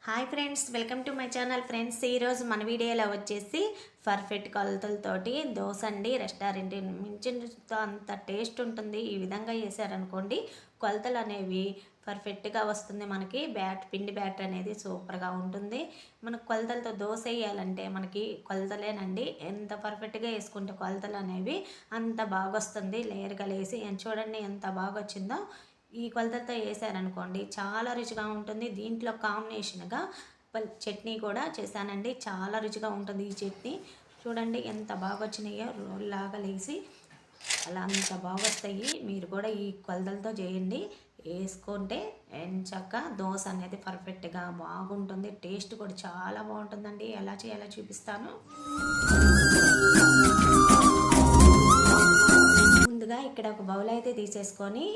Hi friends, welcome to my channel friends. ఈరోజు మన వీడియోలో వచ్చేసి పర్ఫెక్ట్ కొలతలతోటి దోశ అండి. రెస్టారెంట్ మించిన అంత టేస్ట్ ఉంటుంది. ఈ విధంగా చేశారనుకోండి, కొలతలు అనేవి పర్ఫెక్ట్గా వస్తుంది. మనకి పిండి బ్యాటర్ అనేది సూపర్గా ఉంటుంది. మనకు కొలతలతో దోశ వేయాలంటే మనకి కొలతలేనండి. ఎంత పర్ఫెక్ట్గా వేసుకుంటే కొలతలు అనేవి అంత బాగా వస్తుంది. లేయర్గా లేసి చూడండి ఎంత బాగా వచ్చిందో. ఈ కొలతలతో వేసారనుకోండి చాలా రుచిగా ఉంటుంది. దీంట్లో కాంబినేషన్గా చట్నీ కూడా చేశానండి. చాలా రుచిగా ఉంటుంది ఈ చట్నీ. చూడండి ఎంత బాగా వచ్చినాయో, రోల్ లాగా లేసి అలా అంత బాగా వస్తాయి. మీరు కూడా ఈ కొలతలతో చేయండి. వేసుకుంటే ఎంచక్క దోశ అనేది పర్ఫెక్ట్గా బాగుంటుంది. టేస్ట్ కూడా చాలా బాగుంటుందండి. ఎలా చేయాలో చూపిస్తాను. ముందుగా ఇక్కడ ఒక బౌల్ అయితే తీసేసుకొని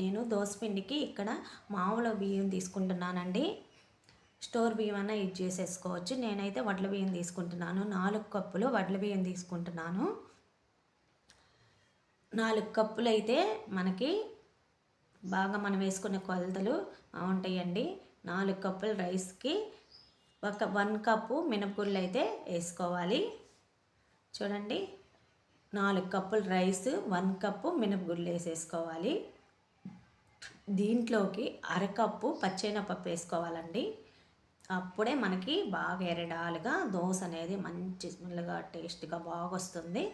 నేను దోసపిండికి ఇక్కడ మామూలు బియ్యం తీసుకుంటున్నానండి. స్టోర్ బియ్యం అన్నా యూజ్ చేసేసుకోవచ్చు. నేనైతే వడ్ల బియ్యం తీసుకుంటున్నాను. 4 కప్పులు వడ్ల బియ్యం తీసుకుంటున్నాను. 4 కప్పులు అయితే మనకి బాగా మనం వేసుకునే కొలతలు ఉంటాయండి. 4 కప్పుల రైస్కి 1 కప్పు మినపగుళ్ళు అయితే వేసుకోవాలి. చూడండి, 4 కప్పుల రైస్ 1 కప్పు మినపగుళ్ళు వేసేసుకోవాలి. దీంట్లోకి అరకప్పు పచ్చెనపప్పు వేసుకోవాలండి. అప్పుడే మనకి బాగా ఎరడాలుగా దోశ అనేది మంచి స్మెల్గా టేస్ట్గా బాగా వస్తుంది.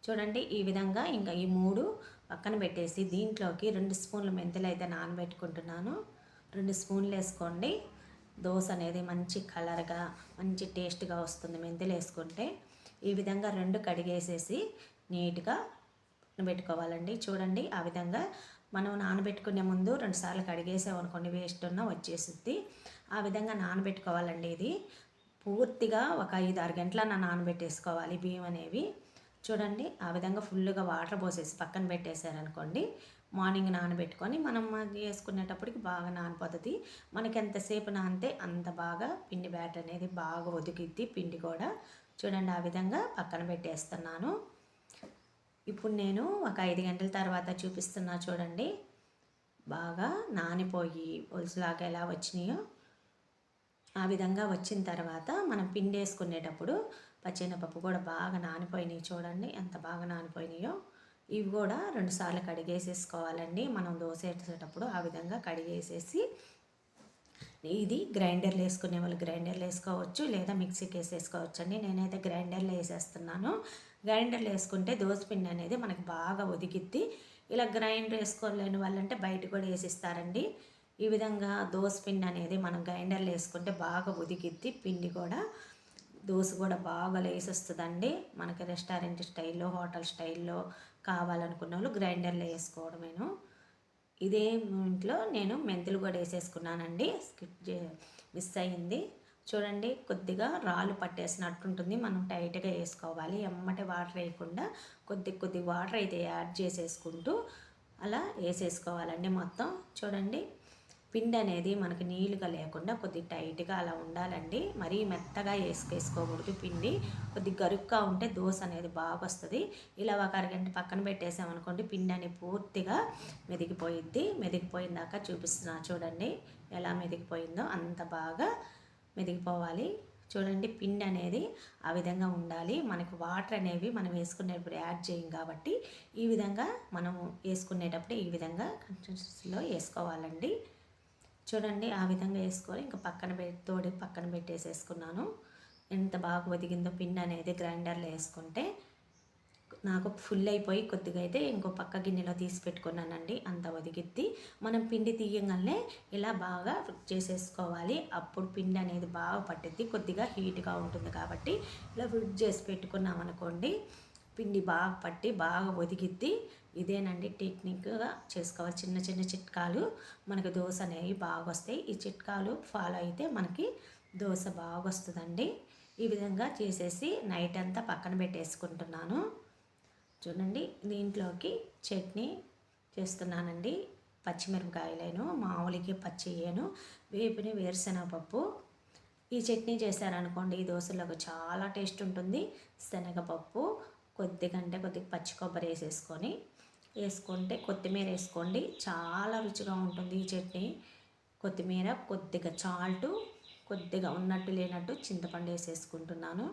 చూడండి, ఈ విధంగా ఇంకా ఈ 3 పక్కన పెట్టేసి దీంట్లోకి 2 స్పూన్ల మెంతులు అయితే నానబెట్టుకుంటున్నాను. 2 స్పూన్లు వేసుకోండి. దోశ అనేది మంచి కలర్గా మంచి టేస్ట్గా వస్తుంది మెంతులు వేసుకుంటే. ఈ విధంగా 2 కడిగేసేసి నీట్గా పెట్టుకోవాలండి. చూడండి, ఆ విధంగా మనం నానబెట్టుకునే ముందు 2 సార్లు కడిగేసామనుకోండి వేస్ట్ ఉన్న వచ్చేస్తుంది. ఆ విధంగా నానబెట్టుకోవాలండి. ఇది పూర్తిగా ఒక 5-6 గంటల నానబెట్టేసుకోవాలి బియ్యం అనేవి. చూడండి, ఆ విధంగా ఫుల్గా వాటర్ పోసేసి పక్కన పెట్టేశారనుకోండి, మార్నింగ్ నానబెట్టుకొని మనం వేసుకునేటప్పటికి బాగా నానిపోతుంది. మనకి ఎంతసేపు నానితే అంత బాగా పిండి బ్యాటర్ అనేది బాగా ఉదికిద్ది. పిండి కూడా చూడండి ఆ విధంగా పక్కన పెట్టేస్తున్నాను. ఇప్పుడు నేను ఒక 5 గంటల తర్వాత చూపిస్తున్నా. చూడండి, బాగా నానిపోయి పులుసులాగా ఎలా వచ్చినాయో ఆ విధంగా వచ్చిన తర్వాత మనం పిండి వేసుకునేటప్పుడు పచ్చెనపప్పు కూడా బాగా నానిపోయినాయి. చూడండి ఎంత బాగా నానిపోయినాయో. ఇవి కూడా 2 సార్లు కడిగేసేసుకోవాలండి. మనం దోశ వేసేటప్పుడు ఆ విధంగా కడిగేసేసి, ఇది గ్రైండర్లు వేసుకునే వాళ్ళు గ్రైండర్లు వేసుకోవచ్చు, లేదా మిక్సీకి వేసేసుకోవచ్చు అండి. నేనైతే గ్రైండర్లో వేసేస్తున్నాను. గ్రైండర్లో వేసుకుంటే దోసపిండి అనేది మనకి బాగా ఒదిగిద్ది. ఇలా గ్రైండర్ వేసుకోలేని వాళ్ళంటే బయట కూడా వేసిస్తారండి. ఈ విధంగా దోసపిండి అనేది మనం గ్రైండర్లో వేసుకుంటే బాగా ఒదిగిద్ది. పిండి కూడా దోశ కూడా బాగా లేసి వస్తుందండి. మనకి రెస్టారెంట్ స్టైల్లో హోటల్ స్టైల్లో కావాలనుకున్న వాళ్ళు గ్రైండర్లో వేసుకోవడమేను. ఇదే ఇంట్లో నేను మెంతులు కూడా వేసేసుకున్నానండి. మిస్ అయింది. చూడండి, కొద్దిగా రాళ్ళు పట్టేసినట్టుంటుంది. మనం టైట్గా వేసుకోవాలి. ఎమ్మటే వాటర్ వేయకుండా కొద్ది వాటర్ అయితే యాడ్ చేసేసుకుంటూ అలా వేసేసుకోవాలండి మొత్తం. చూడండి, పిండి అనేది మనకి నీళ్ళుగా లేకుండా కొద్ది టైట్గా అలా ఉండాలండి. మరీ మెత్తగా వేసుకోకూడదు. పిండి కొద్ది గరుగ్గా ఉంటే దోశ అనేది బాగా వస్తుంది. ఇలా ఒక అరగంట పక్కన పెట్టేసామనుకోండి, పిండి అనేది పూర్తిగా మెదిగిపోయిద్ది. మెదిగిపోయిందాక చూపిస్తున్నా. చూడండి ఎలా మెదిగిపోయిందో అంత బాగా మెదిగిపోవాలి. చూడండి, పిండి అనేది ఆ విధంగా ఉండాలి. మనకు వాటర్ అనేవి మనం వేసుకునేటప్పుడు యాడ్ చేయం కాబట్టి ఈ విధంగా మనం వేసుకునేటప్పుడు ఈ విధంగా కన్సిస్టెన్సీలో వేసుకోవాలండి. చూడండి, ఆ విధంగా వేసుకొని ఇంకా పక్కన పెట్టేసేసుకున్నాను. ఎంత బాగా ఒదిగిందో పిండి అనేది గ్రైండర్లో వేసుకుంటే. నాకు ఫుల్ అయిపోయి కొద్దిగా అయితే ఇంకో పక్క గిన్నెలో తీసి పెట్టుకున్నానండి. అంత ఒదిగిద్ది. మనం పిండి తీయగానే ఇలా బాగా చేసేసుకోవాలి. అప్పుడు పిండి అనేది బాగా పట్టిద్ది. కొద్దిగా హీట్గా ఉంటుంది కాబట్టి ఇలా ఫ్రిడ్జ్ చేసి పెట్టుకున్నాం అనుకోండి, పిండి బాగా పట్టి బాగా ఒదిగిద్ది. ఇదేనండి టెక్నిక్గా చేసుకోవాలి. చిన్న చిట్కాలు మనకు దోశ అనేవి బాగా వస్తాయి. ఈ చిట్కాలు ఫాలో అయితే మనకి దోశ బాగా వస్తుందండి. ఈ విధంగా చేసేసి నైట్ అంతా పక్కన పెట్టేసుకుంటున్నాను. చూడండి, దీంట్లోకి చట్నీ చేస్తున్నానండి. పచ్చిమిరపకాయలను మామూలుగా పచ్చియను వేపిని వేరుశనగపప్పు. ఈ చట్నీ చేశారనుకోండి ఈ దోశలకు చాలా టేస్ట్ ఉంటుంది. శనగపప్పు కొద్దిగా పచ్చి కొబ్బరి వేసుకుంటే కొత్తిమీర వేసుకోండి. చాలా రుచిగా ఉంటుంది ఈ చట్నీ. కొత్తిమీర, కొద్దిగా సాల్టు, కొద్దిగా ఉన్నట్టు లేనట్టు చింతపండు వేసేసుకుంటున్నాను.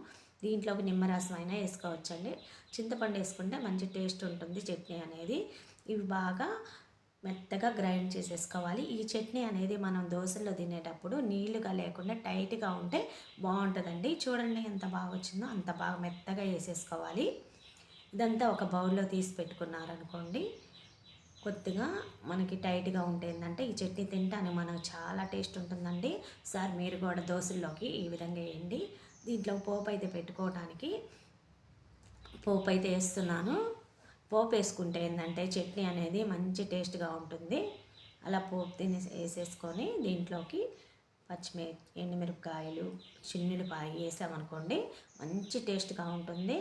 దీంట్లోకి నిమ్మరసం అయినా వేసుకోవచ్చండి. చింతపండు వేసుకుంటే మంచి టేస్ట్ ఉంటుంది చట్నీ అనేది. ఇవి బాగా మెత్తగా గ్రైండ్ చేసేసుకోవాలి. ఈ చట్నీ అనేది మనం దోశల్లో తినేటప్పుడు నీళ్ళుగా లేకుండా టైట్గా ఉంటే బాగుంటుందండి. చూడండి ఎంత బాగా వచ్చిందో, అంత బాగా మెత్తగా వేసేసుకోవాలి. ఇదంతా ఒక బౌల్లో తీసి పెట్టుకున్నారనుకోండి, కొద్దిగా మనకి టైట్గా ఉంటే ఏంటంటే ఈ చట్నీ తింటానే మనకు చాలా టేస్ట్ ఉంటుందండి. సార్ మీరు కూడా దోశల్లోకి ఈ విధంగా వేయండి. దీంట్లో పోపు అయితే పెట్టుకోవడానికి పోపు అయితే వేస్తున్నాను. పోపు వేసుకుంటే ఏంటంటే చట్నీ అనేది మంచి టేస్ట్గా ఉంటుంది. అలా పోపు వేసేసుకొని దీంట్లోకి ఎండుమిరపకాయలు, చిన్నులపాయ వేసామనుకోండి మంచి టేస్ట్గా ఉంటుంది.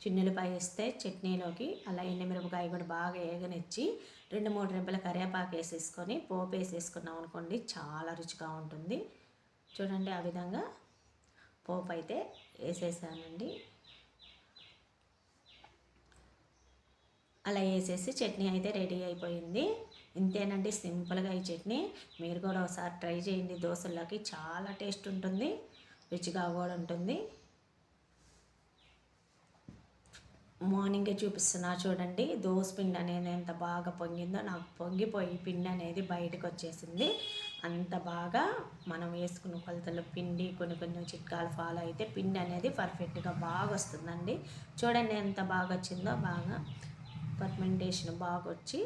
చిన్నులపాయ వేస్తే చట్నీలోకి, అలా ఎండుమిరపకాయ కూడా బాగా ఏగనిచ్చి 2-3 రెబ్బల కరివేపాకు వేసేసుకొని పోపు వేసేసుకున్నాం అనుకోండి చాలా రుచిగా ఉంటుంది. చూడండి ఆ విధంగా పోపు అయితే వేసేసానండి. అలా వేసేసి చట్నీ అయితే రెడీ అయిపోయింది. ఇంతేనండి, సింపుల్గా ఈ చట్నీ. మీరు కూడా ఒకసారి ట్రై చేయండి. దోశల్లోకి చాలా టేస్ట్ ఉంటుంది, రుచిగా కూడా ఉంటుంది. మార్నింగే చూపిస్తున్నా చూడండి, దోశ పిండి అనేది ఎంత బాగా పొంగిందో. నాకు పొంగిపోయి పిండి అనేది బయటకు వచ్చేసింది. అంత బాగా మనం వేసుకున్న కొలతలు పిండి కొన్ని చిట్కాలు ఫాలో అయితే పిండి అనేది పర్ఫెక్ట్గా బాగా వస్తుందండి. చూడండి ఎంత బాగా వచ్చిందో, బాగా ఫర్మెంటేషన్ బాగా వచ్చి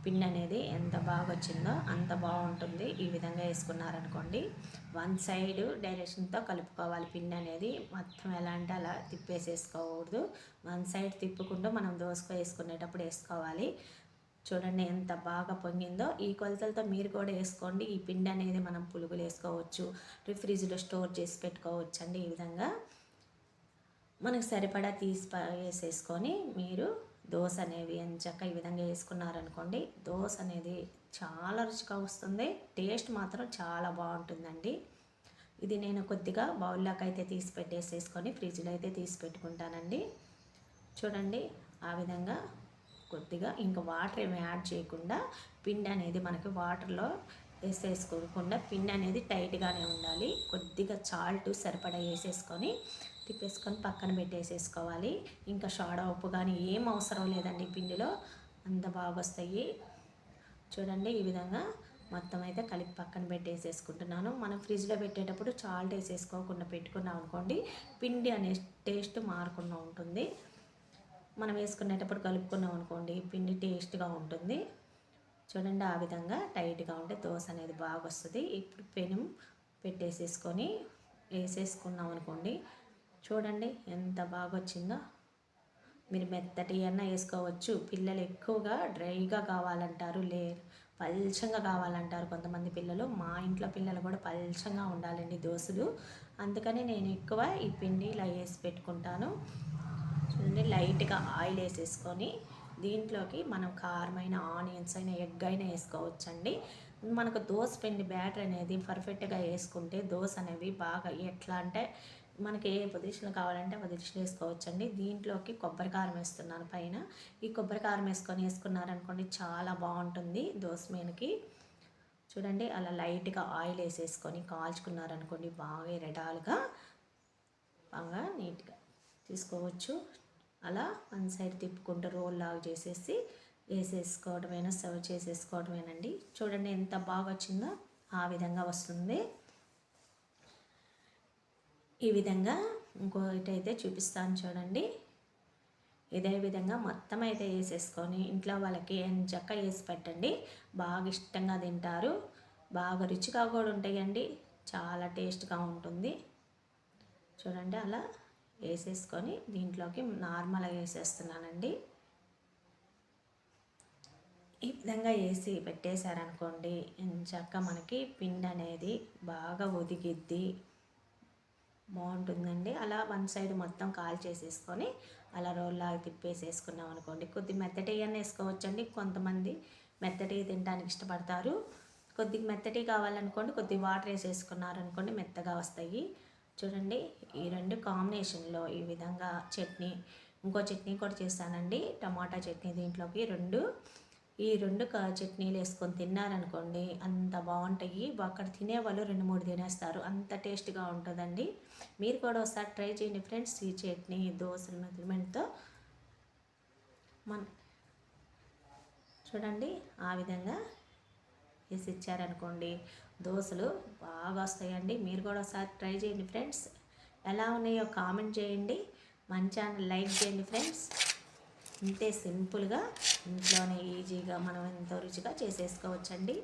పిండి అనేది ఎంత బాగా వచ్చిందో అంత బాగుంటుంది. ఈ విధంగా వేసుకున్నారనుకోండి, వన్ సైడ్ డైరెక్షన్తో కలుపుకోవాలి. పిండి అనేది మొత్తం ఎలా అంటే అలా తిప్పేసేసుకోకూడదు. వన్ సైడ్ తిప్పుకుంటూ మనం దోసక వేసుకునేటప్పుడు వేసుకోవాలి. చూడండి ఎంత బాగా పొంగిందో. ఈ కొలతలతో మీరు కూడా వేసుకోండి. ఈ పిండి అనేది మనం పులుగులు వేసుకోవచ్చు, ఫ్రిడ్జ్లో స్టోర్ చేసి పెట్టుకోవచ్చు అండి. ఈ విధంగా మనకు సరిపడా వేసేసుకొని మీరు దోశ అనేవి ఎంచక్క ఈ విధంగా వేసుకున్నారనుకోండి, దోశ అనేది చాలా రుచిగా వస్తుంది. టేస్ట్ మాత్రం చాలా బాగుంటుందండి. ఇది నేను కొద్దిగా బౌల్లోకి అయితే తీసి పెట్టేసేసుకొని ఫ్రిడ్జ్లో అయితే తీసి పెట్టుకుంటానండి. చూడండి ఆ విధంగా కొద్దిగా ఇంకా వాటర్ ఏమి యాడ్ చేయకుండా పిండి అనేది మనకి వాటర్లో వేసేసుకోకుండా పిండి అనేది టైట్గానే ఉండాలి. కొద్దిగా సాల్ట్ సరిపడా వేసేసుకొని తిప్పేసుకొని పక్కన పెట్టేసేసుకోవాలి. ఇంకా సోడా ఉప్పు కానీ ఏం అవసరం లేదండి, పిండిలో అంత బాగా వస్తాయి. చూడండి ఈ విధంగా మొత్తం అయితే కలిపి పక్కన పెట్టేసేసుకుంటున్నాను. మనం ఫ్రిడ్జ్లో పెట్టేటప్పుడు సాల్ట్ వేసేసుకోకుండా పెట్టుకున్నాం అనుకోండి, పిండి అనే టేస్ట్ మారకుండా ఉంటుంది. మనం వేసుకునేటప్పుడు కలుపుకున్నాం అనుకోండి, పిండి టేస్ట్గా ఉంటుంది. చూడండి ఆ విధంగా టైట్గా ఉంటే దోశ అనేది బాగా వస్తుంది. ఇప్పుడు పెనం పెట్టేసేసుకొని వేసేసుకున్నాం అనుకోండి, చూడండి ఎంత బాగా వచ్చిందో. మీరు మెత్తటి అన్న వేసుకోవచ్చు. పిల్లలు ఎక్కువగా డ్రైగా కావాలంటారు, పల్చంగా కావాలంటారు కొంతమంది పిల్లలు. మా ఇంట్లో పిల్లలు కూడా పల్చంగా ఉండాలండి దోశలు. అందుకని నేను ఎక్కువ ఈ పిండి ఇలా వేసి పెట్టుకుంటాను. చూడండి లైట్గా ఆయిల్ వేసేసుకొని దీంట్లోకి మనం కారమైన ఆనియన్స్ అయినా ఎగ్ అయినా వేసుకోవచ్చండి. మనకు దోశ పిండి బ్యాటర్ అనేది పర్ఫెక్ట్గా వేసుకుంటే దోశ అనేవి బాగా ఎట్లా అంటే మనకి ఏ పొజిషన్లో కావాలంటే ఆ పొజిషన్ వేసుకోవచ్చండి. దీంట్లోకి కొబ్బరి కారం వేస్తున్నాను పైన. ఈ కొబ్బరి కారం వేసుకున్నారనుకోండి చాలా బాగుంటుంది దోశ మీదకి. చూడండి అలా లైట్గా ఆయిల్ వేసేసుకొని కాల్చుకున్నారనుకోండి, బాగా ఎరడాలుగా బాగా నీట్గా తీసుకోవచ్చు. అలా వన్ సైడ్ తిప్పుకుంటూ రోల్ లాగా చేసేసి వేసేసుకోవడమేనా, సర్వ్ చేసేసుకోవడమేనండి. చూడండి ఎంత బాగా వచ్చిందో ఆ విధంగా వస్తుంది. ఈ విధంగా ఇంకొకటి అయితే చూపిస్తాను చూడండి. ఇదే విధంగా మొత్తం అయితే వేసేసుకొని ఇంట్లో వాళ్ళకి ఎంచక్క వేసి పెట్టండి, బాగా ఇష్టంగా తింటారు. బాగా రుచిగా కూడా ఉంటాయండి, చాలా టేస్ట్గా ఉంటుంది. చూడండి అలా వేసేసుకొని దీంట్లోకి నార్మల్గా వేసేస్తున్నానండి. ఈ విధంగా వేసి పెట్టేశారనుకోండి, ఎంచక్క మనకి పిండి అనేది బాగా ఒదిగిద్ది, బాగుంటుందండి. అలా వన్ సైడ్ మొత్తం కాల్ చేసేసుకొని అలా రోల్లాగా తిప్పేసేసుకున్నాం అనుకోండి. కొద్ది మెత్తటి అన్న వేసుకోవచ్చండి. కొంతమంది మెత్తటి తినడానికి ఇష్టపడతారు. కొద్దిగా మెత్తటి కావాలనుకోండి, కొద్దిగా వాటర్ వేసేసుకున్నారనుకోండి మెత్తగా వస్తాయి. చూడండి ఈ రెండు కాంబినేషన్లో ఈ విధంగా చట్నీ, ఇంకో చట్నీ కూడా చేస్తానండి, టమాటా చట్నీ. దీంట్లోకి రెండు ఈ 2 చట్నీలు వేసుకొని తిన్నారనుకోండి అంత బాగుంటాయి. అక్కడ తినేవాళ్ళు 2, 3 తినేస్తారు. అంత టేస్ట్‌గా ఉంటుందండి. మీరు కూడా ఒకసారి ట్రై చేయండి ఫ్రెండ్స్. ఈ చట్నీ దోసల మెజర్మెంట్‌తో మన చూడండి ఆ విధంగా వేసి ఇచ్చారనుకోండి దోసలు బాగా వస్తాయండి. మీరు కూడా ఒకసారి ట్రై చేయండి ఫ్రెండ్స్. ఎలా ఉన్నాయో కామెంట్ చేయండి. మన ఛానల్ లైక్ చేయండి ఫ్రెండ్స్. ఇంతే సింపుల్గా ఇంట్లోనే ఈజీగా మనం ఎంతో రుచిగా చేసేసుకోవచ్చండి.